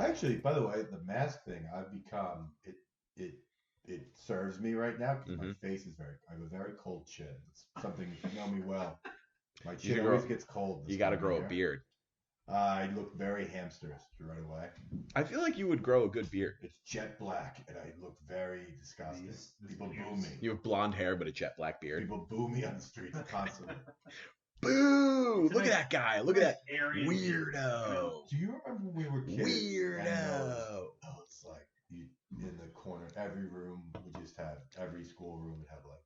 Actually, by the way, the mask thing, I've become it serves me right now because my face is I have a very cold chin. It's something, if you know me well, my chin always gets cold. You got to grow a beard. I look very hamsterish right away. I feel like you would grow a good beard. It's jet black, and I look very disgusting. People boo me. You have blonde hair, but a jet black beard. People boo me on the streets constantly. Boo! Look at that guy. Look at that weirdo. Do you remember when we were kids? Weirdo. It's like in the corner, every room would just have, every school room would have like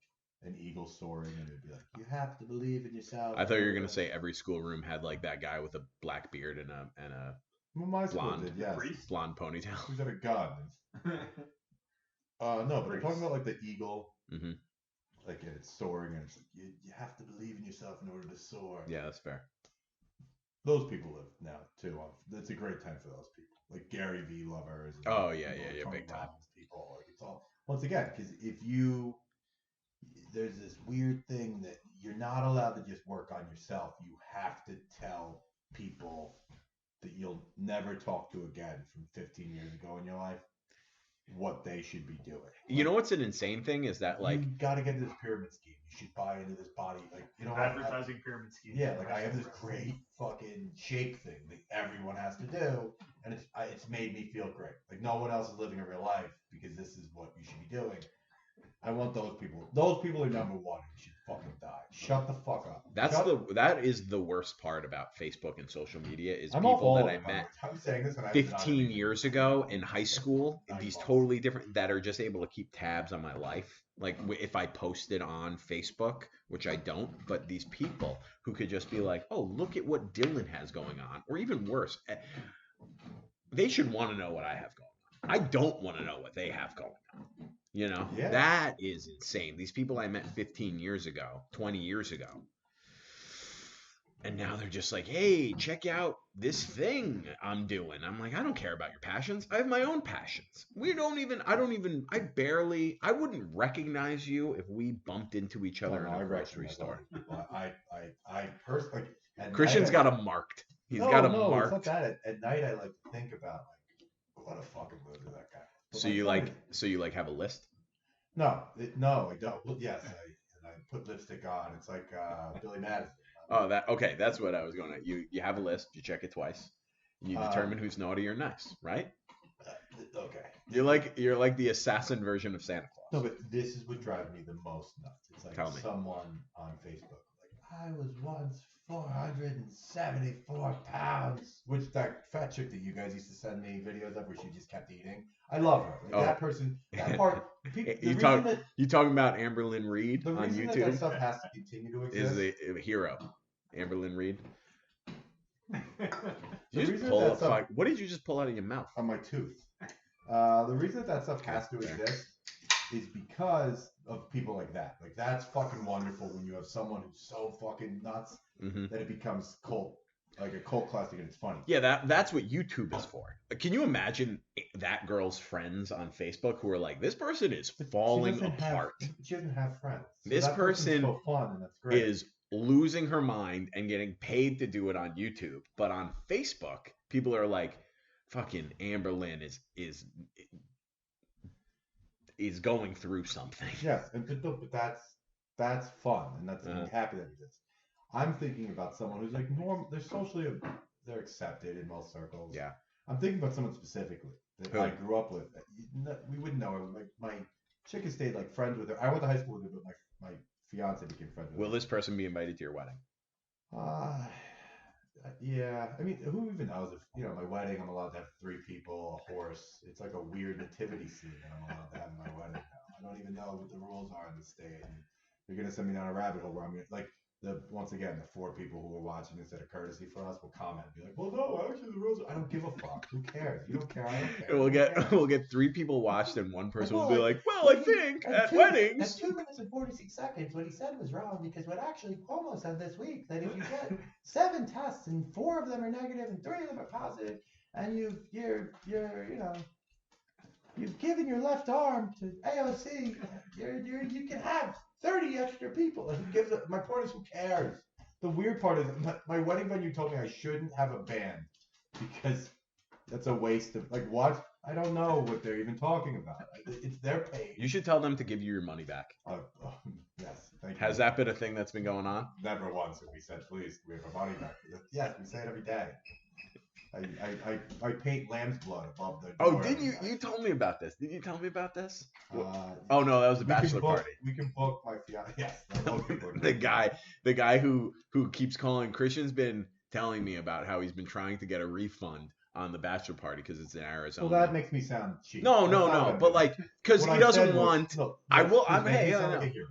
an eagle soaring, and it'd be like, you have to believe in yourself. I thought you were gonna say every schoolroom had like that guy with a black beard and a blonde ponytail. Who's got a gun? No, but they're talking about like the eagle, like and it's soaring, and it's like you have to believe in yourself in order to soar. Yeah, that's fair. Those people live now too. It's a great time for those people, like Gary V lovers. Oh yeah, big time. People, like it's all once again because there's this weird thing that you're not allowed to just work on yourself. You have to tell people that you'll never talk to again from 15 years ago in your life what they should be doing. You know what's an insane thing is that like you got to get into this pyramid scheme. You should buy into this body, like advertising pyramid scheme. Yeah, like I have this great fucking shake thing that everyone has to do, and it's made me feel great. Like no one else is living a real life because this is what you should be doing. I want those people. Those people are number one. You should fucking die. Shut the fuck up. That is the worst part about Facebook and social media is I'm people that I met I'm saying this 15 years ago in high school, these totally different that are just able to keep tabs on my life. Like if I posted on Facebook, which I don't, but these people who could just be like, oh, look at what Dylan has going on, or even worse, they should want to know what I have going on. I don't want to know what they have going on. You know, That is insane. These people I met 15 years ago, 20 years ago. And now they're just like, hey, check out this thing I'm doing. I'm like, I don't care about your passions. I have my own passions. I wouldn't recognize you if we bumped into each other in a grocery store. I personally. Christian's got a marked. He's got a marked. It's not that. At night, I like to think about like, what a fucking loser that guy. So you have a list? No, I don't. Well, yes, I put lipstick on. It's like Billy Madison. Oh, that's what I was going to. You have a list. You check it twice. You determine who's naughty or nice, right? Okay. You're like the assassin version of Santa Claus. No, but this is what drives me the most nuts. It's like someone on Facebook, like, I was once 474 pounds, which that fat chick that you guys used to send me videos of where she just kept eating. I love her. Like, that person, that part. You talking about Amberlynn Reed on YouTube? That stuff has to continue to exist. Is the hero, Amberlynn Reed. What did you just pull out of your mouth? On my tooth. The reason that stuff has to exist is because of people like that. Like, that's fucking wonderful when you have someone who's so fucking nuts that it becomes cult, like a cult classic, and it's funny. Yeah, that's what YouTube is for. Can you imagine that girl's friends on Facebook who are like, this person is falling apart. She doesn't have friends. So this person so fun, and that's great. Is losing her mind and getting paid to do it on YouTube. But on Facebook, people are like, fucking Amberlynn is going through something. Yes, but that's fun, and that's I'm happy that it is. I'm thinking about someone who's like they're accepted in most circles. Yeah. I'm thinking about someone specifically that I grew up with. We wouldn't know her. Like my chick has stayed like friends with her. I went to high school with her, but my fiance became friends with her. Will this person be invited to your wedding? Yeah. I mean, who even knows if my wedding? I'm allowed to have 3 people, a horse. It's like a weird nativity scene that I'm allowed to have in my wedding now. I don't even know what the rules are in the state. And you're gonna send me down a rabbit hole where I'm gonna once again, the 4 people who were watching this out of courtesy for us will comment and be like, well, no, actually the rules I don't give a fuck. Who cares? You don't care, I don't care. We'll get 3 people watched and one person will be like, well, I think at weddings. At 2 minutes and 46 seconds, what he said was wrong because what actually Cuomo said this week, that if you get 7 tests and 4 of them are negative and 3 of them are positive, and you've given your left arm to AOC, you can have 30 extra people. My point is, who cares? The weird part is, my wedding venue told me I shouldn't have a band because That's a waste of like what? I don't know what they're even talking about. It's their page. You should tell them to give you your money back. Yes, thank you. Has that been a thing that's been going on? Never once have we said, please, we have our money back. Yes, we say it every day. I paint lamb's blood above the door. Oh, did you? You told me about this. Did you tell me about this? Oh no, that was a bachelor party. We can book my fiance. Yes, the guy who keeps calling. Christian's been telling me about how he's been trying to get a refund on the bachelor party because it's in Arizona. Well, that makes me sound cheap. No, but like, because he doesn't want. I will.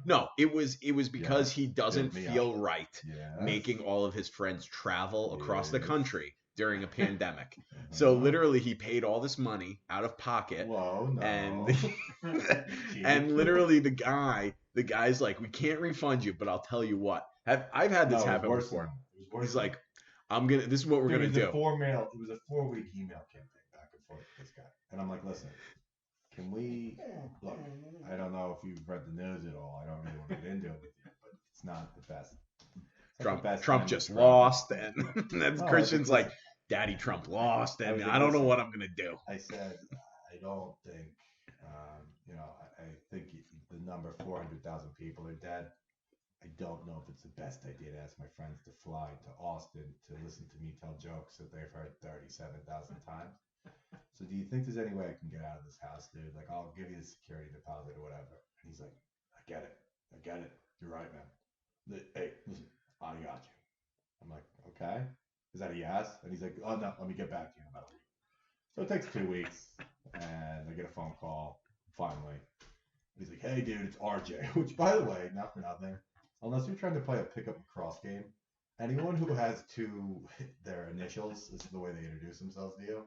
No, it was because he doesn't feel right making all of his friends travel across the country during a pandemic. So literally, he paid all this money out of pocket. Whoa, no. And literally, the guy's like, we can't refund you, but I'll tell you what. I've had this happen before. He's like, this is what we're gonna do. It was a 4-week email campaign back and forth with this guy, and I'm like, listen, can we look? I don't know if you've read the news at all. I don't really want to get into it with you, but it's not the best. Trump just lost, and then Christian's like, Daddy Trump lost, and I don't know what I'm gonna do. I said, I don't think, I think the number 400,000 people are dead. I don't know if it's the best idea to ask my friends to fly to Austin to listen to me tell jokes that they've heard 37,000 times. So do you think there's any way I can get out of this house, dude? Like, I'll give you the security deposit or whatever. And he's like, I get it. You're right, man. Hey, listen, I got you. I'm like, okay. Is that a yes? And he's like, oh, no, let me get back to you in about a week. So it takes 2 weeks, and I get a phone call, finally. He's like, hey, dude, it's RJ. Which, by the way, not for nothing, unless you're trying to play a pickup lacrosse game, anyone who has their initials, this is the way they introduce themselves to you,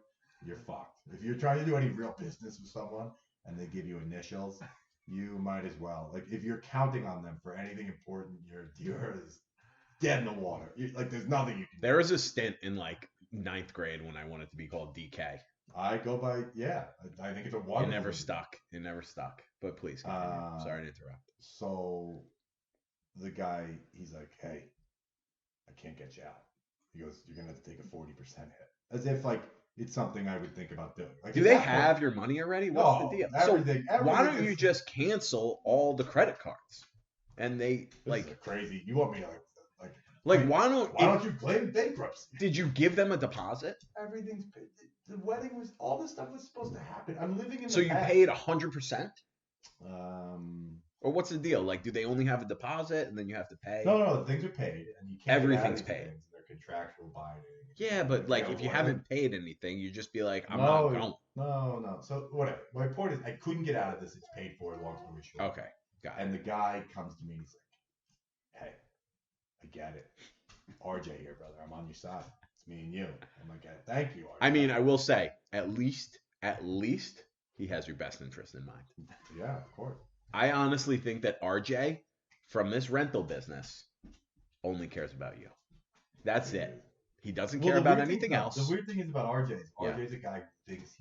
you're fucked. If you're trying to do any real business with someone and they give you initials, you might as well. Like, if you're counting on them for anything important, you're dead in the water. There's nothing you can do. There was a stint in, like, 9th grade when I wanted to be called DK. I go by, I think it's a wonderful. It never stuck. But please continue. Sorry to interrupt. So the guy, he's like, hey, I can't get you out. He goes, you're going to have to take a 40% hit. As if, like, it's something I would think about doing. Like, do they have your money already? What's the deal? Everything why don't you just cancel all the credit cards? And they, this is crazy. You want me to, why don't you claim bankruptcy? Did you give them a deposit? Everything's paid. The wedding all this stuff was supposed to happen. I'm living in So you past. paid 100%? Or what's the deal? Like, do they only have a deposit and then you have to pay? No, things are paid and you can't. Everything's paid. They're contractual binding. Yeah, but like if you haven't paid anything, you just be like, I'm not going. No. So whatever. My point is, I couldn't get out of this. It's paid for. Long story short. Okay, got it. And the guy comes to me and he's like, hey, I get it. RJ here, brother. I'm on your side. It's me and you. I'm like, thank you, RJ. I mean, I will say, at least he has your best interest in mind. Yeah, of course. I honestly think that RJ, from this rental business, only cares about you. That's it. He doesn't care about anything else. The weird thing is about RJ is RJ's a guy who thinks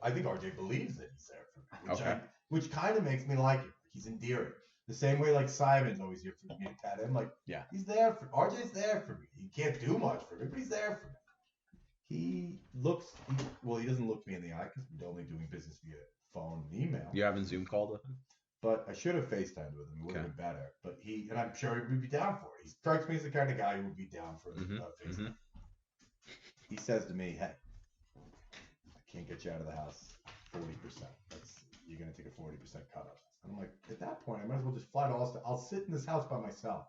I think RJ believes that he's there for me, which kind of makes me like him. He's endearing. The same way like Simon's always here for me to pat him. Like, he's there for RJ's there for me. He can't do much for me, but he's there for me. He doesn't look me in the eye because we're only doing business via phone and email. You haven't Zoom called with him? But I should have FaceTimed with him. It would have been better. But and I'm sure he would be down for it. He strikes me as the kind of guy who would be down for FaceTime. He says to me, hey, I can't get you out of the house 40%. You're going to take a 40% cut off. And I'm like, at that point, I might as well just fly to Austin. I'll sit in this house by myself.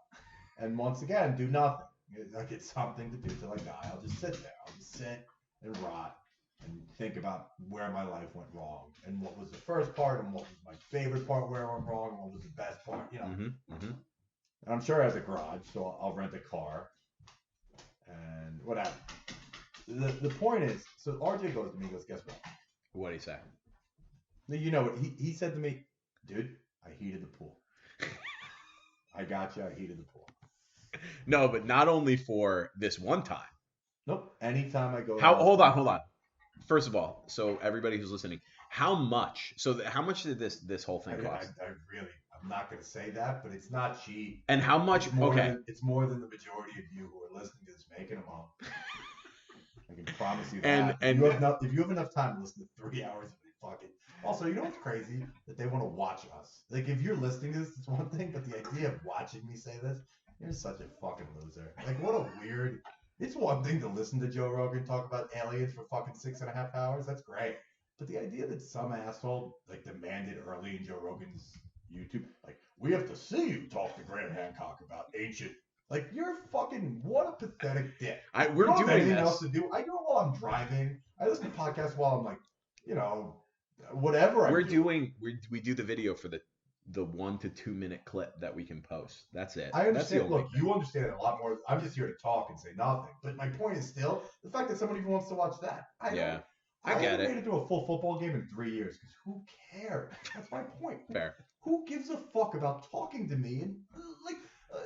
And once again, do nothing. I get something to do till I die. I'll just sit there. I'll just sit and rot and think about where my life went wrong and what was the first part and what was my favorite part where I went wrong and what was the best part, And I'm sure it has a garage, so I'll rent a car and whatever. The point is, so RJ goes to me and goes, guess what? What'd he say? You know what? He said to me, dude, I heated the pool. I got you. I heated the pool. No, but not only for this one time. Nope. Anytime I go. Hold on. First of all, so everybody who's listening, how much? How much did this whole thing cost? I'm not going to say that, but it's not cheap. And how much? It's more than the majority of you who are listening to this making them all. I can promise you that. And if you have enough time to listen to 3 hours of it, fucking. Also, you know what's crazy? That they want to watch us. Like, if you're listening to this, it's one thing, but the idea of watching me say this, you're such a fucking loser. Like, what a weird. It's one thing to listen to Joe Rogan talk about aliens for fucking 6.5 hours. That's great. But the idea that some asshole like demanded early in Joe Rogan's YouTube, like, we have to see you talk to Graham Hancock about ancient. Like, you're fucking, what a pathetic dick. We're doing anything this. else to do. I do it while I'm driving. I listen to podcasts while I'm like, whatever. We do the video for the 1 to 2 minute clip that we can post. That's it. I understand. That's the only Look, thing. you understand it a lot more. I'm just here to talk and say nothing. But my point is still the fact that somebody wants to watch that. I get it. I made it to a full football game in 3 years because who cares? That's my point. Fair. Who gives a fuck about talking to me? And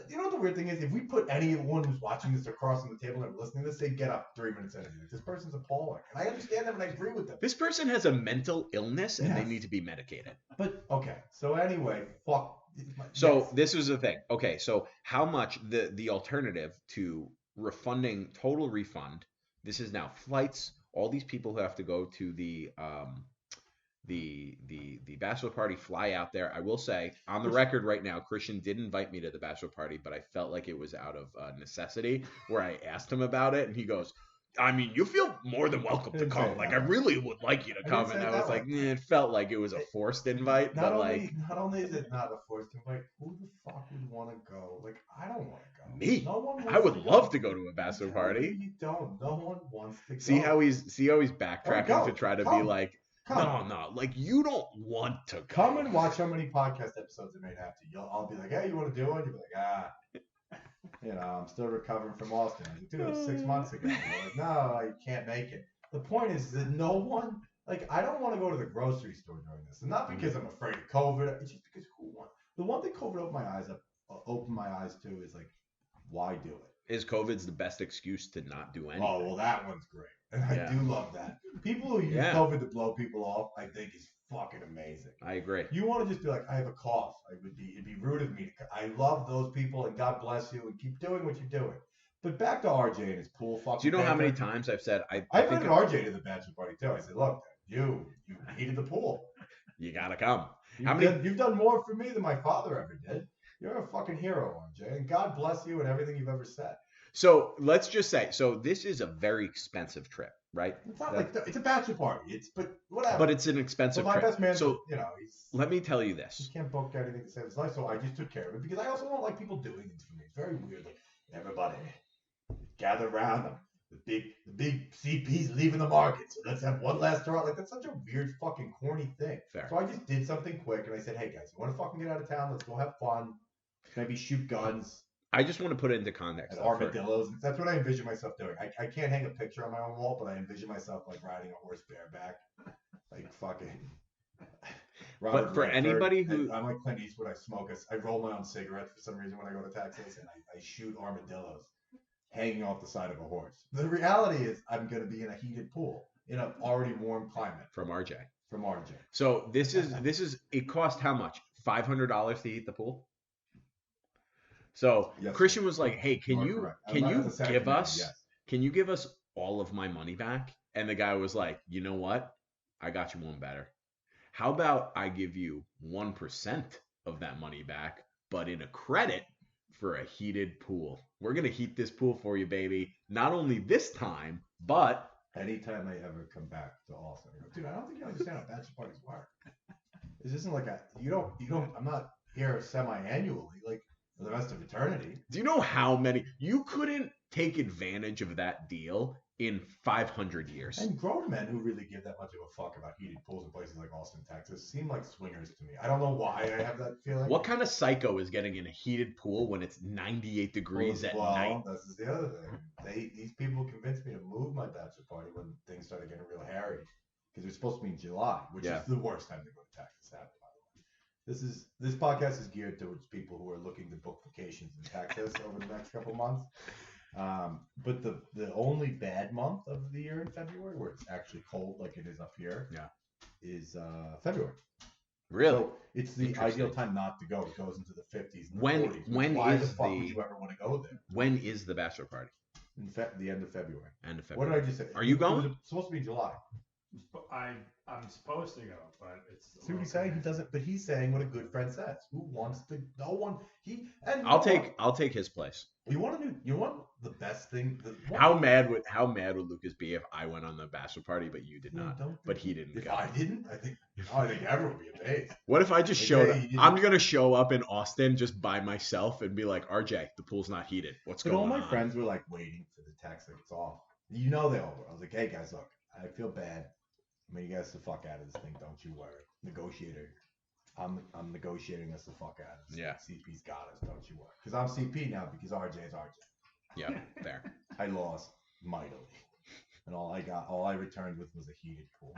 you know what the weird thing is? If we put anyone who's watching this across on the table and listening to this, they get up 3 minutes in and be like, this person's appalling. And I understand them and I agree with them. This person has a mental illness and they Yes. need to be medicated. But okay, so anyway, fuck. So yes. this was the thing. Okay, so how much the alternative to refunding total refund? This is now flights. All these people who have to go to the bachelor party fly out there. I will say on the record right now, Christian did invite me to the bachelor party, but I felt like it was out of necessity. Where I asked him about it, and he goes, I mean, you feel more than welcome to come. Like, I really would like you to come. And I was like, it felt like it was a forced invite. Not only is it not a forced invite, who the fuck would want to go? Like, I don't want to go. Me. No one wants I would to love go. to go to a bachelor party. You don't. No one wants to go. See how he's backtracking go. to try to Come. be like, Come. no, like you don't want to Come and watch how many podcast episodes it made after. I'll be like, hey, you want to do it? You'll be like, I'm still recovering from Austin. I was like, dude, it was 6 months ago. You're like, no, I can't make it. The point is that no one, like, I don't want to go to the grocery store during this. And not because I'm afraid of COVID. It's just because who wants? The one thing COVID opened my eyes to is like, why do it? Is COVID's the best excuse to not do anything? Oh, well, that one's great. And I do love that. People who use COVID to blow people off, I think is fucking amazing. I agree. You want to just be like, I have a cough. It'd be rude of me to. I love those people, and God bless you, and keep doing what you're doing. But back to RJ and his pool fucking. Do you know how many banter. times I've said I invited RJ to the bachelor party too. I said, look, you heated the pool. You gotta come. You've done more for me than my father ever did. You're a fucking hero, RJ, and God bless you and everything you've ever said. So let's just say, this is a very expensive trip, right? It's not it's a bachelor party. But whatever. But it's an expensive my trip. best man, so let me tell you he this. can't book anything to save his life, so I just took care of it because I also don't like people doing things for me. It's very weird. Like, everybody gather around them. The big CP's leaving the market, so let's have one last hurrah. Like, that's such a weird fucking corny thing. Fair. So I just did something quick, and I said, hey guys, you want to fucking get out of town? Let's go have fun. Maybe shoot guns. I just want to put it into context. And armadillos. That's what I envision myself doing. I can't hang a picture on my own wall, but I envision myself like riding a horse bareback, like fucking. But for anybody who I'm like Clint Eastwood, I roll my own cigarettes for some reason when I go to Texas, and I shoot armadillos hanging off the side of a horse. The reality is, I'm going to be in a heated pool in an already warm climate. From RJ. So this is it cost how much? $500 to heat the pool. So yes, Christian was like, "Hey, can you give us all of my money back?" And the guy was like, "You know what? I got you one better. How about I give you 1% of that money back, but in a credit for a heated pool? We're gonna heat this pool for you, baby. Not only this time, but anytime I ever come back to Austin, I go, dude, I don't think you understand how bachelor parties work. This isn't like you don't. I'm not here semi-annually, like." For the rest of eternity. Do you know how many? You couldn't take advantage of that deal in 500 years. And grown men who really give that much of a fuck about heated pools in places like Austin, Texas, seem like swingers to me. I don't know why I have that feeling. What kind of psycho is getting in a heated pool when it's 98 degrees at night? This is the other thing. These people convinced me to move my bachelor party when things started getting real hairy. Because it was supposed to be in July, which is the worst time to go to Texas. This podcast is geared towards people who are looking to book vacations in Texas over the next couple months. But the only bad month of the year in February, where it's actually cold like it is up here, is February. Really? So it's the ideal time not to go. It goes into the 50s and the 40s. Why the fuck would you ever want to go there? When is the bachelor party? In the end of February. End of What February. did I just say? Are you It going? was supposed to be in July. I'm supposed to go, but it's. See what he's saying? He doesn't, but he's saying what a good friend says. Who wants to? No one. I'll take his place. You want the best thing? How mad would Lucas be if I went on the bachelor party but you did not? But he didn't. If go. I didn't, I think everyone would be amazed. What if I just showed up? I'm gonna show up in Austin just by myself and be like, RJ, the pool's not heated. What's going on? All my friends were like waiting for the text like it's off. You know they all were. I was like, hey guys, look, I feel bad. I mean, you guys the fuck out of this thing, don't you worry. Negotiator. I'm negotiating us the fuck out of this. Yeah. CP's got us, don't you worry. Because I'm CP now because RJ is RJ. Yeah, fair. I lost mightily. And all I returned with was a heated pool.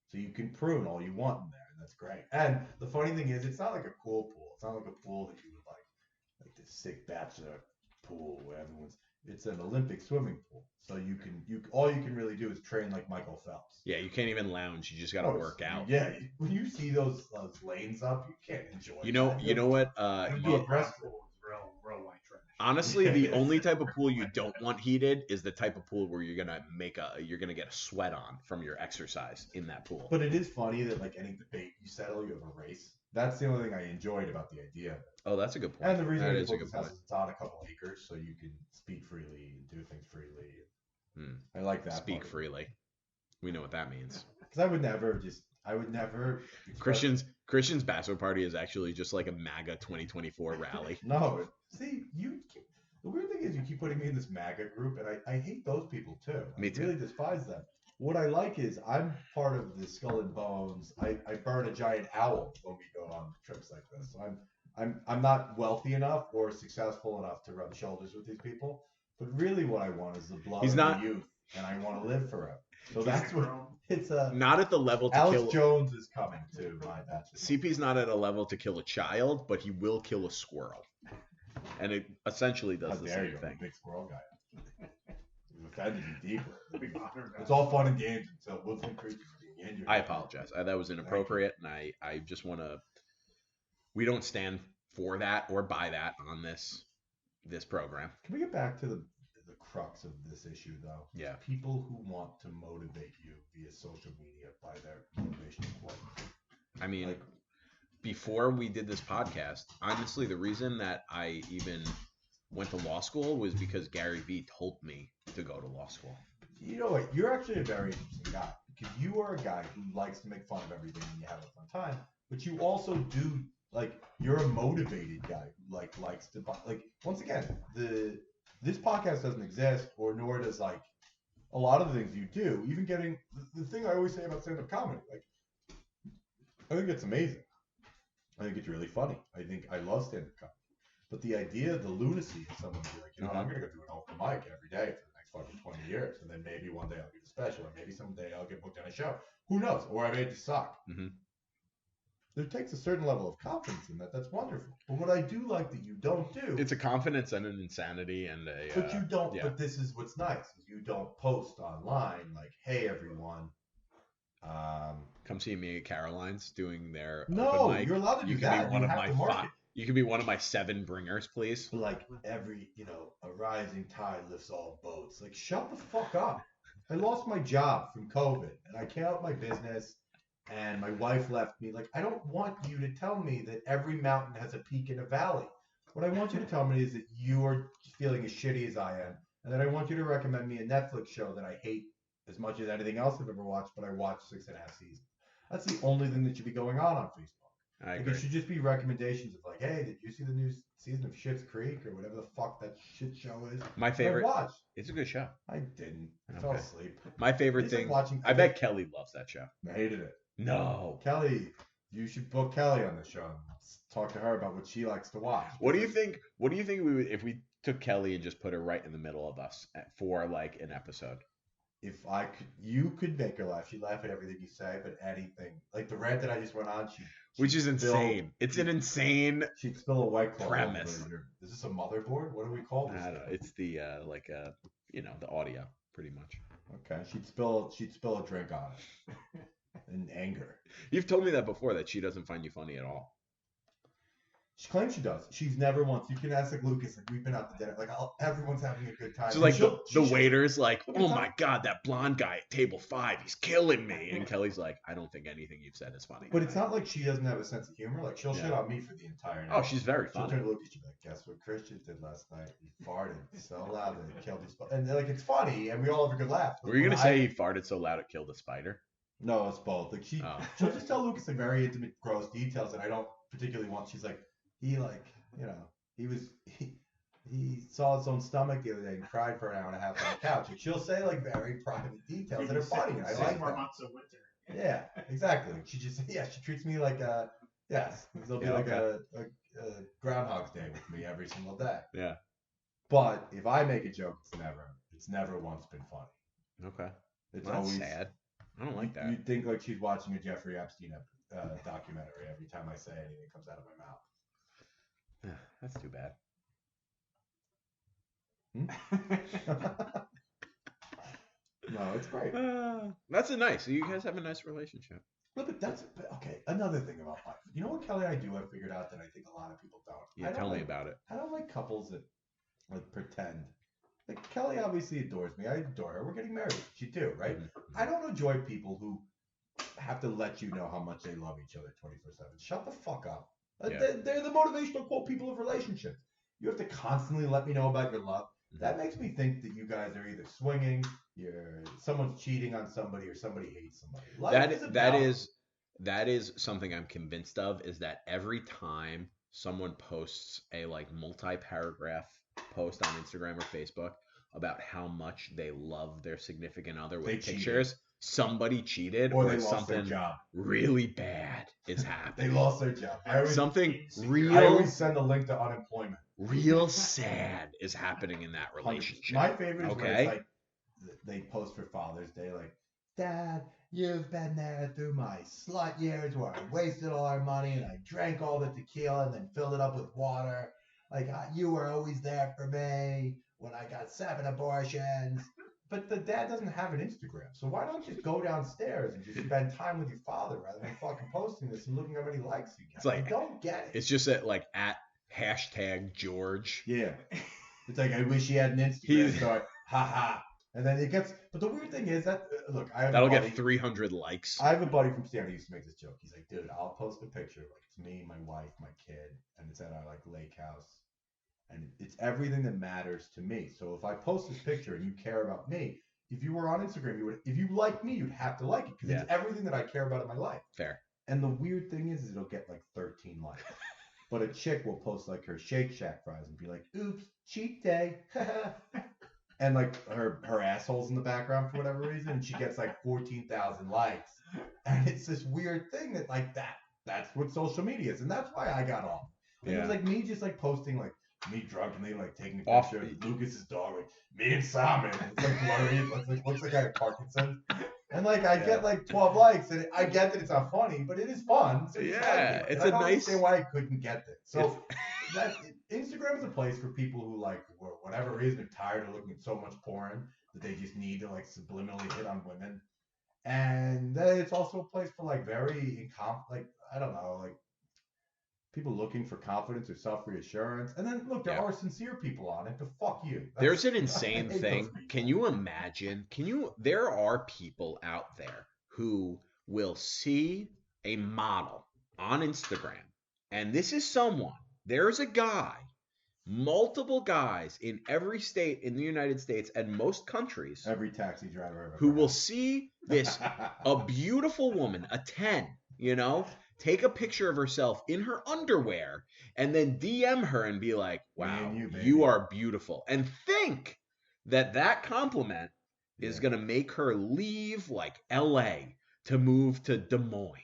So you can prune all you want in there, and that's great. And the funny thing is, it's not like a cool pool. It's not like a pool that you would like this sick bachelor pool where it's an Olympic swimming pool. So all you can really do is train like Michael Phelps. Yeah, you can't even lounge. You just got to work out. Yeah, when you see those lanes up, you can't enjoy. You know what? Real white trash. Honestly, the only type of pool you don't want heated is the type of pool where you're gonna get a sweat on from your exercise in that pool. But it is funny that like any debate you settle, you have a race. That's the only thing I enjoyed about the idea. Oh, that's a good point. And the reason that we is a good point. is it's on a couple acres, so you can speak freely and do things freely. I like that. Speak freely. We know what that means. Because I would never. Christian's bachelor party is actually just like a MAGA 2024 rally. No, see, the weird thing is you keep putting me in this MAGA group, and I hate those people too. Me too. I really despise them. What I like is I'm part of the Skull and Bones. I burn a giant owl when we go on trips like this. So I'm not wealthy enough or successful enough to rub shoulders with these people. But really, what I want is the blood of the youth, and I want to live forever. So that's what it's not at the level to Alex kill. Jones is coming to my bachelor. CP's not at a level to kill a child, but he will kill a squirrel, and it essentially does the same thing. Big squirrel guy. You've offended me deeper. It's all fun and games until woodland creatures are being injured. I apologize. That was inappropriate, and I just want to. We don't stand for that or by that on this program. Can we get back to the crux of this issue, though? Yeah. People who want to motivate you via social media by their motivational quotes. I mean, before we did this podcast, honestly, the reason that I even went to law school was because Gary Vee told me to go to law school. You know what? You're actually a very interesting guy because you are a guy who likes to make fun of everything and you have a fun time, but you also do you're a motivated guy who likes to once again this podcast doesn't exist, or nor does a lot of the things you do. Even getting the thing I always say about stand-up comedy, I think it's amazing. I think it's really funny. I love stand-up comedy. But the idea, the lunacy of someone be like, I'm going to go do an open mic every day for the next fucking 20 years. And then maybe one day I'll get a special, or maybe someday I'll get booked on a show. Who knows? Or I may just suck. Mm-hmm. There takes a certain level of confidence in that. That's wonderful. But what I do like that you don't do. It's a confidence and an insanity and a. But you don't. Yeah. But this is what's nice. Is you don't post online like, "Hey everyone, come see me at Caroline's doing their no, open mic. You're allowed to do that. Be one of my you can be one of my 7 bringers, please. Every a rising tide lifts all boats. Shut the fuck up. I lost my job from COVID, and I can't help my business. And my wife left me. I don't want you to tell me that every mountain has a peak and a valley. What I want you to tell me is that you are feeling as shitty as I am. And then I want you to recommend me a Netflix show that I hate as much as anything else I've ever watched, but I watched 6.5 seasons. That's the only thing that should be going on Facebook. I agree. It should just be recommendations of hey, did you see the new season of Schitt's Creek or whatever the fuck that shit show is? My favorite. I watched. It's a good show. I didn't. I fell asleep. My favorite thing. I bet Kelly loves that show. I hated it. No. Kelly, you should book Kelly on the show. Talk to her about what she likes to watch. What do you think we would if we took Kelly and just put her right in the middle of us for an episode? If I could, you could make her laugh. She'd laugh at everything you say, but anything. The rant that I just went on, which is insane. It's an insane. She'd spill a White Claw. Premise. Is this a motherboard? What do we call this? I don't know. It's the the audio pretty much. Okay. She'd spill a drink on it. In anger. You've told me that before, that she doesn't find you funny at all. She claims she does. She's never once. You can ask like Lucas, like we've been out to dinner, like everyone's having a good time. So And like she'll- the she- waiter's like, Look at oh Tom. my god, that blonde guy at table 5, he's killing me. And Kelly's like, I don't think anything you've said is funny. But it's not like she doesn't have a sense of humor. Like she'll shit on me for the entire night. Oh, she's very She'll funny. turn to Lucas, she'll be like, guess what Christian did last night? He farted so loud that it killed his spider. And like it's funny, and we all have a good laugh. But Were you when gonna say he farted so loud it killed a spider? No, it's both. Like she'll just tell Lucas like very intimate, gross details that I don't particularly want. She's like, he saw his own stomach the other day and cried for an hour and a half on the couch. Like she'll say like very private details that are funny. And I like more that. months of winter. Yeah, exactly. She treats me like there'll be like a Groundhog's Day with me every single day. Yeah. But if I make a joke, it's never once been funny. Okay. It's Well, that's always sad. I don't like that. You'd think like she's watching a Jeffrey Epstein documentary every time I say anything comes out of my mouth. That's too bad. No, it's great. That's nice. You guys have a nice relationship. No, but that's okay. Another thing about life. You know what, Kelly? I figured out that I think a lot of people don't. Yeah, tell me about it. I don't like couples that like pretend. Like Kelly obviously adores me. I adore her. We're getting married. She too, right? Mm-hmm. I don't enjoy people who have to let you know how much they love each other 24/7. Shut the fuck up. Yeah. They're the motivational quote people of relationships. You have to constantly let me know about your love. That makes me think that you guys are either swinging, someone's cheating on somebody, or somebody hates somebody. That is something I'm convinced of, is that every time someone posts a like multi-paragraph post on Instagram or Facebook about how much they love their significant other with pictures, somebody cheated, or or they lost something their job. really bad is They happening. lost their job. I always send a link to unemployment. Real sad is happening in that relationship. My favorite is when Okay. it's like they post for Father's Day, like, Dad, you've been there through my slut years where I wasted all our money and I drank all the tequila and then filled it up with water. Like, you were always there for me when I got 7 abortions. But the dad doesn't have an Instagram. So why don't you just go downstairs and just spend time with your father rather than fucking posting this and looking how many likes you get? It's like, I don't get it. It's just at like at #George. Yeah. It's like, I wish he had an Instagram. So haha. And then it gets, but the weird thing is that, look, That'll get 300 likes. I have a buddy from Stanford who used to make this joke. He's like, dude, I'll post a picture, like it's me, my wife, my kid, and it's at our like lake house. And it's everything that matters to me. So if I post this picture and you care about me, if you were on Instagram, if you like me, you'd have to like it because it's everything that I care about in my life. Fair. And the weird thing is it'll get like 13 likes. But a chick will post like her Shake Shack fries and be like, oops, cheat day. And like her asshole's in the background for whatever reason, and she gets like 14,000 likes. And it's this weird thing that like that's what social media is. And that's why I got off. Like, it was like me just like posting like me drunkenly like taking a picture of Lucas's dog, like me and Simon. It's like blurry. It looks like I have Parkinson's. And like I get like 12 likes, and I get that it's not funny, but it is fun. So it's I a don't nice. understand why I couldn't get this. So Instagram is a place for people who like, for whatever reason, are tired of looking at so much porn that they just need to like subliminally hit on women. And then it's also a place for like I don't know, like people looking for confidence or self-reassurance. And then look, there are sincere people on it, but fuck you. There's an insane thing. Can you imagine? There are people out there who will see a model on Instagram, and this is someone, there's a guy, multiple guys in every state in the United States and most countries, every taxi driver who will see a beautiful woman, a 10, take a picture of herself in her underwear and then DM her and be like, wow, you are beautiful. And think that compliment is going to make her leave like LA to move to Des Moines.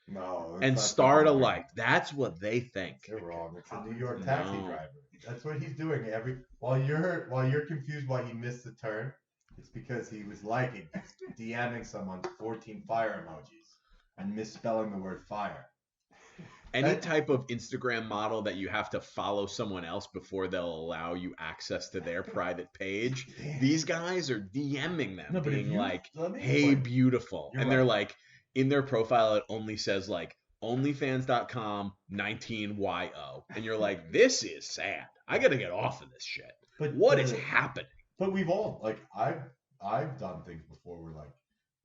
No. And start a life. That's what they think. You're wrong. It's a New York taxi driver. That's what he's doing. While you're confused why he missed the turn, it's because he was DMing someone 14 fire emojis. And misspelling the word fire. Any type of Instagram model that you have to follow someone else before they'll allow you access to their private page, these guys are DMing them, being like, hey, beautiful. And they're like, in their profile, it only says like, onlyfans.com 19yo, and you're like, this is sad. I gotta get off of this shit. But What is happening? But we've all like I've done things before where like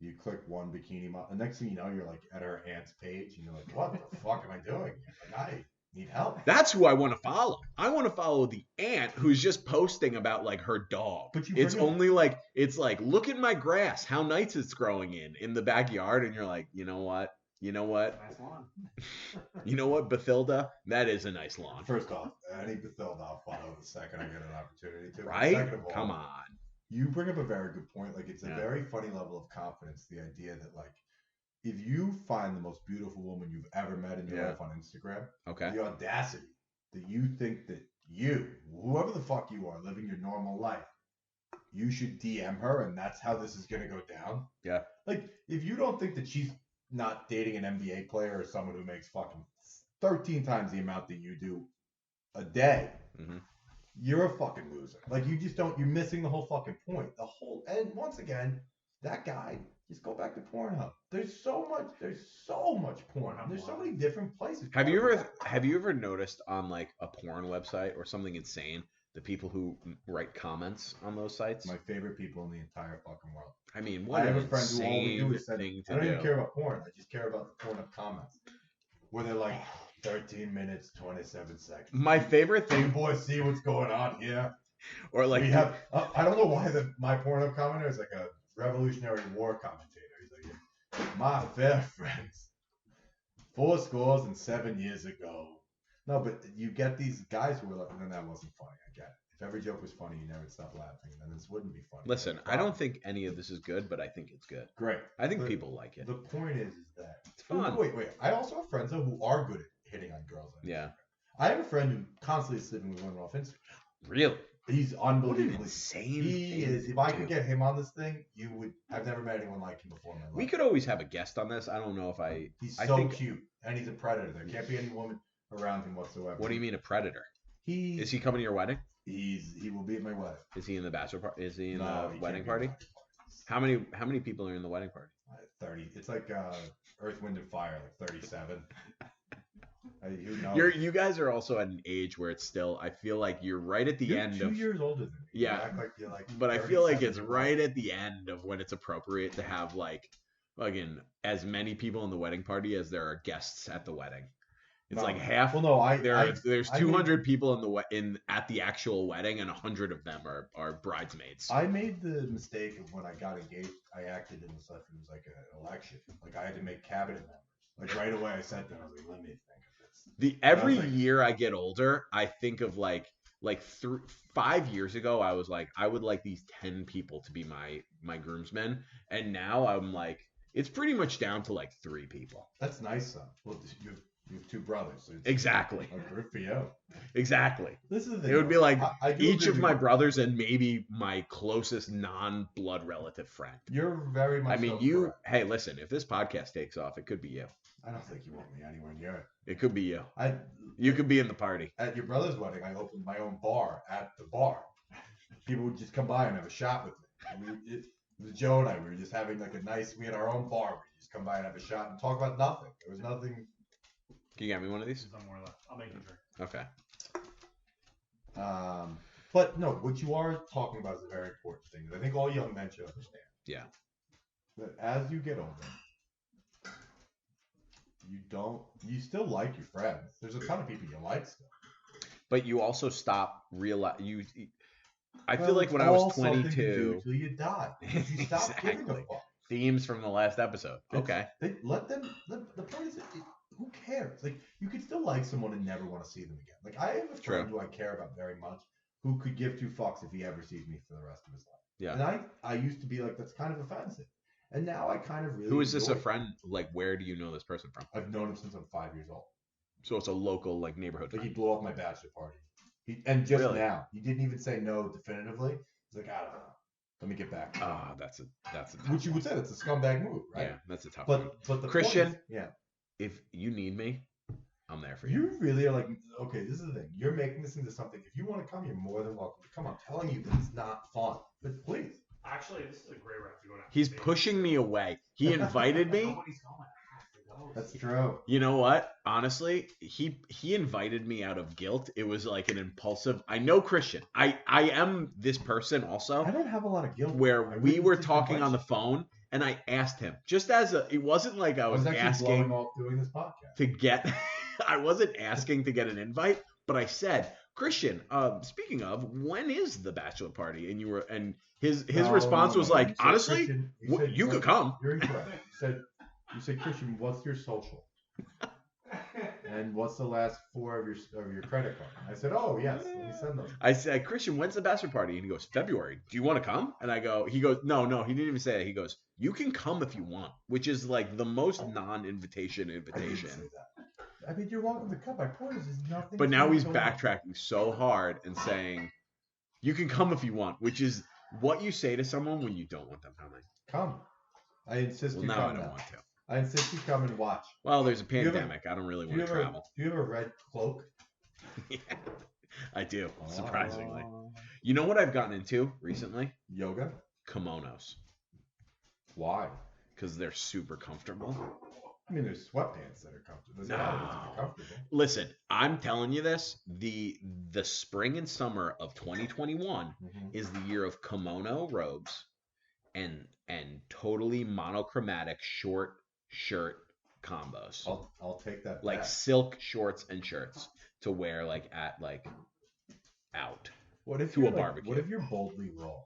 you click one bikini model, the next thing you know you're like at her aunt's page and you're like, what the fuck am I doing? Like I need help. That's who I want to follow. I want to follow the aunt who's just posting about like her dog. But it's only like look at my grass, how nice it's growing in the backyard, and you're like, you know what? Nice lawn. You know what, Bathilda? That is a nice lawn. First off, any Bathilda I'll follow the second I get an opportunity to. Right? Second of all, come on. You bring up a very good point. Like it's a very funny level of confidence. The idea that like if you find the most beautiful woman you've ever met in your life on Instagram, okay, the audacity that you think that you, whoever the fuck you are, living your normal life, you should DM her and that's how this is gonna go down. Yeah. Like if you don't think that she's not dating an NBA player or someone who makes fucking 13 times the amount that you do a day, you're a fucking loser. Like you just don't. You're missing the whole fucking point. And once again, that guy. Just go back to Pornhub. There's so much porn. There's so many different places. Have you ever noticed on like a porn website or something insane the people who write comments on those sites? My favorite people in the entire fucking world. I mean, what I have an a friend who all we do is insane send. thing to I don't do. even care about porn. I just care about the Pornhub comments, where they're like 13 minutes 27 seconds. My favorite thing. You boys see what's going on here? Or like we have. I don't know why my Pornhub commenter is like a Revolutionary War commentator. He's like, my fair friends, 7 years ago. No, but you get these guys who are like, no, that wasn't funny. I get it. If every joke was funny, you never stop laughing, then this wouldn't be funny. Listen, I don't think any of this is good, but I think it's good. Great. I think people like it. The point is that it's fun. Wait. I also have friends though who are good at hitting on girls. Yeah. I have a friend who constantly is sleeping with women off Instagram. Really? He's unbelievably insane. He is. If I could get him on this thing, you would. I've never met anyone like him before in my life. We could always have a guest on this. I don't know if I. He's so cute, and he's a predator. There can't be any woman around him whatsoever. What do you mean a predator? Is he coming to your wedding? He will be at my wedding. Is he in the bachelor party? Is he in the wedding party? How many people are in the wedding party? 30. It's like Earth, Wind, and Fire, like 37. You guys are also at an age where it's still. I feel like you're right at the end of 2 years older than me. Yeah, you act like you're like. But I feel like it's right at the end of when it's appropriate to have like, again, as many people in the wedding party as there are guests at the wedding. It's like half. Well, no, there's 200 people at the actual wedding, and 100 of them are bridesmaids. I made the mistake of when I got engaged, I acted in this like it was like an election. Like I had to make cabinet members. Like right away, I sat there. I was like, let me think of this. Every year I get older, I think of like 5 years ago, I was like, I would like these 10 people to be my groomsmen, and now I'm like, it's pretty much down to like 3 people. That's nice, though. Well, you have 2 brothers. So exactly. Good for you. Exactly. This is the thing. It would be like each of my you. brothers and maybe my closest non-blood relative friend. You're very much. I mean, you. Hey, listen. If this podcast takes off, it could be you. I don't think you want me anywhere near it. It could be you. You could be in the party. At your brother's wedding, I opened my own bar at the bar. People would just come by and have a shot with me. It was Joe and I. We were just having like we had our own bar. We just come by and have a shot and talk about nothing. There was nothing. Can you get me one of these? There's no more left. I'll make you a drink. Okay. But no, what you are talking about is a very important thing. I think all young men should understand. Yeah. That as you get older, you still like your friends. There's a ton of people you like still. But you also stop I feel like when I was 22. Until you die. You stop giving a fuck. Themes from the last episode. Okay. The point is, who cares? Like, you could still like someone and never want to see them again. Like, I have a friend who I care about very much who could give 2 fucks if he ever sees me for the rest of his life. Yeah. And I used to be like, that's kind of offensive. And now I kind of really. Who is this a friend? Like, where do you know this person from? I've known him since I'm 5 years old. So it's a local, like, neighborhood friend. Like, he blew off my bachelor party. Now, he didn't even say no definitively. He's like, I don't know. Let me get back. That's a tough Which you would say that's a scumbag move, right? Yeah, that's a tough one. But the Christian, point is, yeah. If you need me, I'm there for you. You really are like, okay, this is the thing. You're making this into something. If you want to come, you're more than welcome to come. I'm telling you that it's not fun. But please. Actually, this is a great route to go down. He's pushing me away. He invited me. Nobody's going. That's true. You know what? Honestly, he invited me out of guilt. It was like an impulsive. I know Christian. I am this person also. I don't have a lot of guilt. Where we were talking on the phone, and I asked him just as a. It wasn't like I was actually asking blowing off doing this podcast to get. I wasn't asking to get an invite, but I said, Christian. Speaking of, when is the bachelor party? And you were, and his response was like, honestly, Christian, you could come. You're incorrect. You said, Christian, what's your social? And what's the last four of your credit card? I said, oh yes, let me send those. I said, Christian, when's the bachelor party? And he goes, February. Do you want to come? And he goes, no, he didn't even say that. He goes, you can come if you want, which is like the most non-invitation invitation. I didn't say that. I mean, you're welcome to come. I promise, there's nothing. But now he's backtracking so hard and saying, you can come if you want, which is what you say to someone when you don't want them coming. Come. I insist you now come. I don't now. want to. I insist you come and watch. Well, there's a pandemic. I don't really want to travel. Do you have a red cloak? Yeah, I do, surprisingly. You know what I've gotten into recently? Yoga? Kimonos. Why? Because they're super comfortable. I mean, there's sweatpants that are comfortable. There's a lot of things that are comfortable. Listen, I'm telling you this. The spring and summer of 2021 is the year of kimono robes and totally monochromatic short shirt combos. I'll take that. Like back. silk shorts and shirts to wear out. What if to you're a barbecue? What if you're boldly wrong?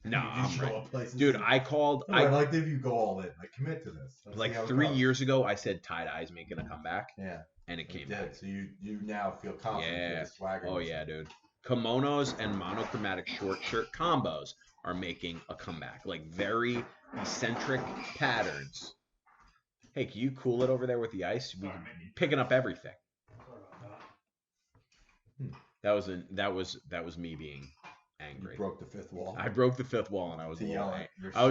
No, I'm right. Dude, I called. No, I like if you go all in. Like, commit to this. Let's like 3 years ago, I said tie-dye's making a comeback. Yeah. And it came back. So you now feel confident. Yeah. Swagger. Oh, yeah, dude. Kimonos and monochromatic short shirt combos are making a comeback. Like, very eccentric patterns. Hey, can you cool it over there with the ice? We're picking up everything. That was me being angry. You broke the fifth wall. I broke the fifth wall and I was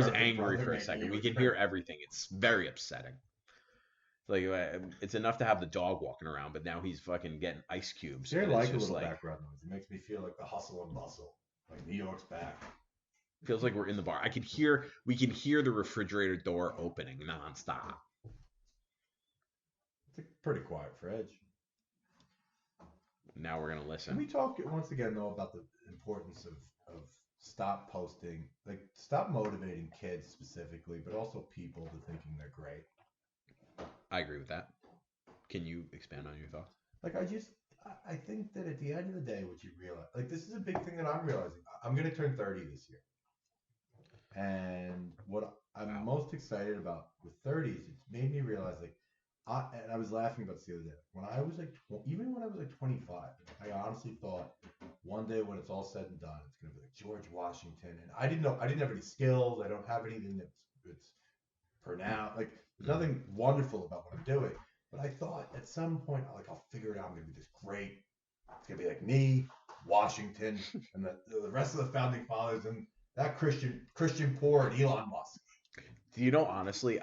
angry for a second. We can hear everything. It's very upsetting. Like, it's enough to have the dog walking around, but now he's fucking getting ice cubes. They're like a little background noise. It makes me feel like the hustle and bustle. Like New York's back. Feels like we're in the bar. We can hear the refrigerator door opening nonstop. It's a pretty quiet fridge. Now we're gonna listen. Can we talk once again though about the importance of stop posting, like stop motivating kids specifically, but also people to thinking they're great. I agree with that. Can you expand on your thoughts? Like I think that at the end of the day, what you realize, like this is a big thing that I'm realizing. I'm gonna turn 30 this year, and what I'm most excited about with 30s, it's made me realize like. I was laughing about this the other day. When I was like, even when I was like 25, I honestly thought one day when it's all said and done, it's gonna be like George Washington. And I didn't have any skills. I don't have anything that's pronounced. Like there's nothing wonderful about what I'm doing. But I thought at some point, I'll figure it out. I'm gonna be this great. It's gonna be like me, Washington, and the rest of the founding fathers, and that Christian Poor and Elon Musk. Do you know? Honestly,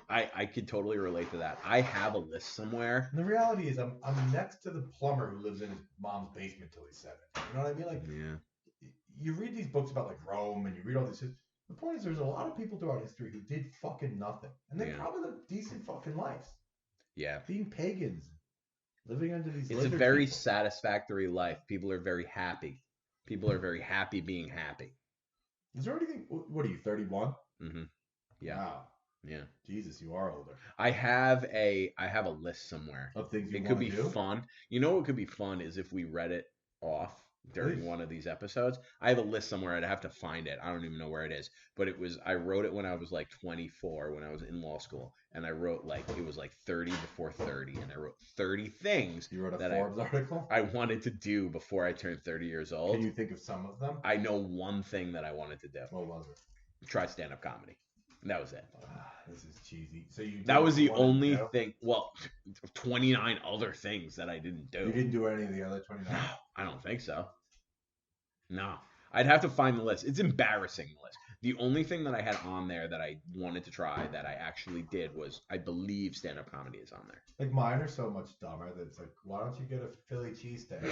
I could totally relate to that. I have a list somewhere. And the reality is I'm next to the plumber who lives in his mom's basement till he's 7. You know what I mean? Like, yeah. You read these books about like Rome and you read all these. The point is there's a lot of people throughout history who did fucking nothing. And they probably lived decent fucking lives. Yeah. Being pagans. Living under these It's a very satisfactory life. People are very happy. People are very happy being happy. Is there anything? What are you, 31? Mm-hmm. Yeah. Wow. Yeah. Jesus, you are older. I have a list somewhere of things it could be fun. You know what could be fun is if we read it off during one of these episodes. I have a list somewhere. I'd have to find it. I don't even know where it is. But I wrote it when I was like 24 when I was in law school. And I wrote it was like 30 before 30. And I wrote 30 things. You wrote a Forbes article? I wanted to do before I turned 30 years old. Can you think of some of them? I know one thing that I wanted to do. What was it? Try stand-up comedy. And that was it. This is cheesy. So that was the only thing. Well, 29 other things that I didn't do. You didn't do any of the other 29? No, I don't think so. No. I'd have to find the list. It's embarrassing, the list. The only thing that I had on there that I wanted to try that I actually did was, I believe stand-up comedy is on there. Like mine are so much dumber that it's like, why don't you get a Philly cheesesteak?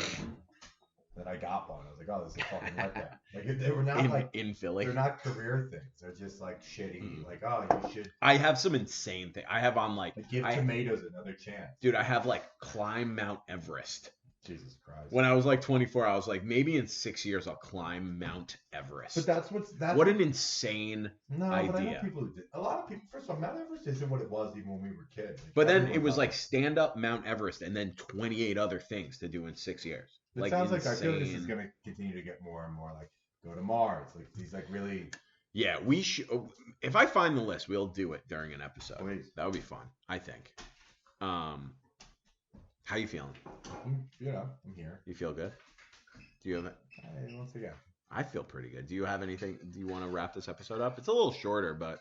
Then I got one. I was like, oh, this is a fucking letdown. Like they were not in Philly. They're not career things. They're just like shitty. Like, oh, you should. I have some insane thing. I have on Give tomatoes another chance. Dude, I have like climb Mount Everest. Jesus Christ. When I was like 24, I was like, maybe in 6 years I'll climb Mount Everest. But that's what an insane idea. But I know people who did. A lot of people. First of all, Mount Everest isn't what it was even when we were kids. But then it was like stand up Mount Everest and then 28 other things to do in 6 years. It sounds like I feel this is going to continue to get more and more like go to Mars. Like these like really. Yeah, we should. If I find the list, we'll do it during an episode. Please. That would be fun, I think. How you feeling? I'm here. You feel good? Do you have it? Once again. I feel pretty good. Do you have anything? Do you want to wrap this episode up? It's a little shorter, but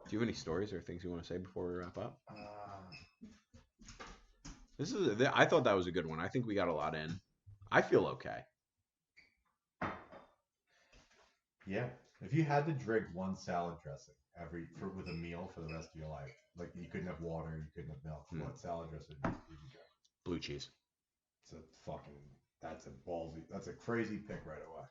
do you have any stories or things you want to say before we wrap up? I thought that was a good one. I think we got a lot in. I feel okay. Yeah. If you had to drink one salad dressing with a meal for the rest of your life, like you couldn't have water, you couldn't have milk, what salad dressing would you drink? Blue cheese. That's a crazy pick right away.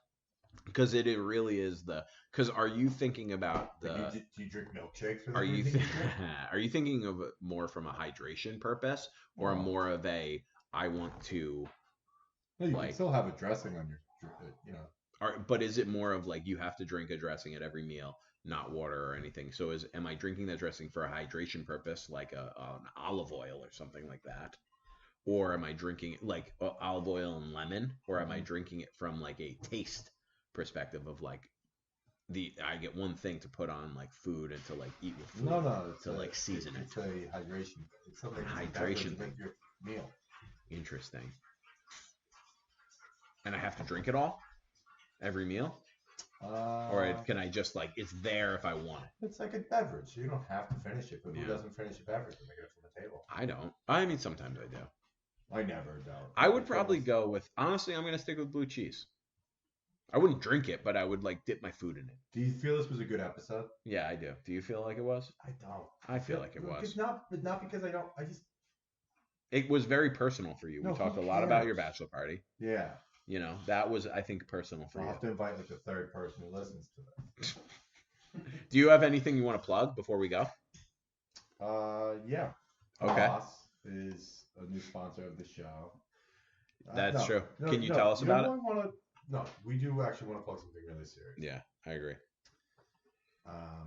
Because it really is because are you thinking about do you drink milkshakes? Are you thinking of it more from a hydration purpose or more of a I want to? No, you can still have a dressing on your, but is it more of like you have to drink a dressing at every meal, not water or anything? So am I drinking that dressing for a hydration purpose, like an olive oil or something like that? Or am I drinking like olive oil and lemon? Or am I drinking it from like a taste perspective of like I get one thing to put on like food and to like eat with food. No, season it. It's a hydration. It's something hydration thing. Your meal. Interesting. And I have to drink it all every meal? Or can I just like it's there if I want it? It's like a beverage. You don't have to finish it, but who doesn't finish a beverage when they get it from the table? I don't. I mean, sometimes I do. I never don't. I would probably go with, honestly, I'm going to stick with blue cheese. I wouldn't drink it, but I would like dip my food in it. Do you feel this was a good episode? Yeah, I do. Do you feel like it was? I don't. I feel like it was. It's not because I don't. I just. It was very personal for you. We talked a lot about your bachelor party. Yeah. You know, that was, I think, personal for you. I'll have to invite like a third person who listens to this. Do you have anything you want to plug before we go? Yeah. Okay. Boss is a new sponsor of the show. That's true. Can you tell us about it? No, we do actually want to plug something really serious. Yeah, I agree.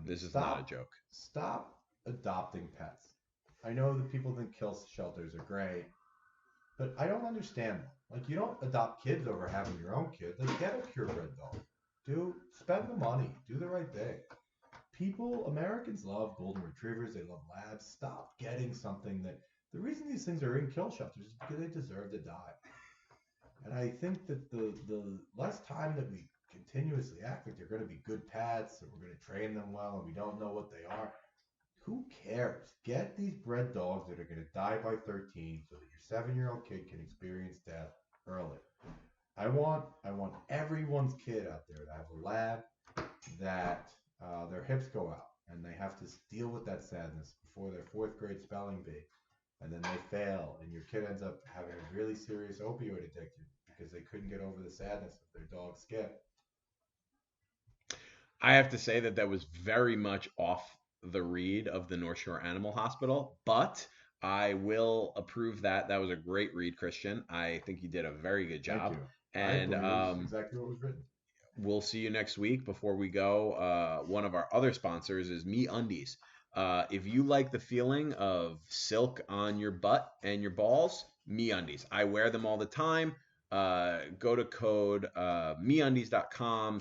This is not a joke. Stop adopting pets. I know that people think kill shelters are great, but I don't understand them. Like, you don't adopt kids over having your own kid. Like, get a purebred dog. Spend the money. Do the right thing. Americans love golden retrievers. They love labs. Stop getting something that... The reason these things are in kill shelters is because they deserve to die. And I think that the less time that we continuously act like they're going to be good pets and we're going to train them well and we don't know what they are, who cares? Get these bred dogs that are going to die by 13 so that your 7-year-old kid can experience death early. I want everyone's kid out there to have a lab that their hips go out and they have to deal with that sadness before their 4th grade spelling bee. And then they fail, and your kid ends up having a really serious opioid addiction because they couldn't get over the sadness of their dog Skip. I have to say that was very much off the read of the North Shore Animal Hospital, but I will approve that. That was a great read, Christian. I think you did a very good job. Thank you. And exactly what was written. We'll see you next week. Before we go, one of our other sponsors is MeUndies. If you like the feeling of silk on your butt and your balls, MeUndies. I wear them all the time. Go to code MeUndies.com/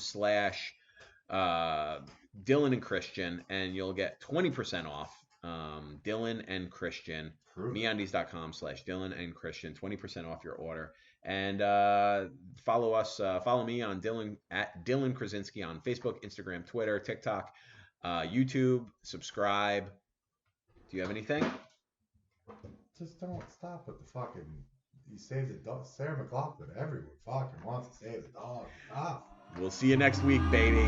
Dylan and Christian, and you'll get 20% off. Dylan and Christian. MeUndies.com / Dylan and Christian. 20% off your order. And follow me on at Dylan Krasinski on Facebook, Instagram, Twitter, TikTok. YouTube, subscribe. Do you have anything? Just don't stop with the fucking. You save the dog. Sarah McLachlan. Everyone fucking wants to save the dog. Stop. We'll see you next week, baby.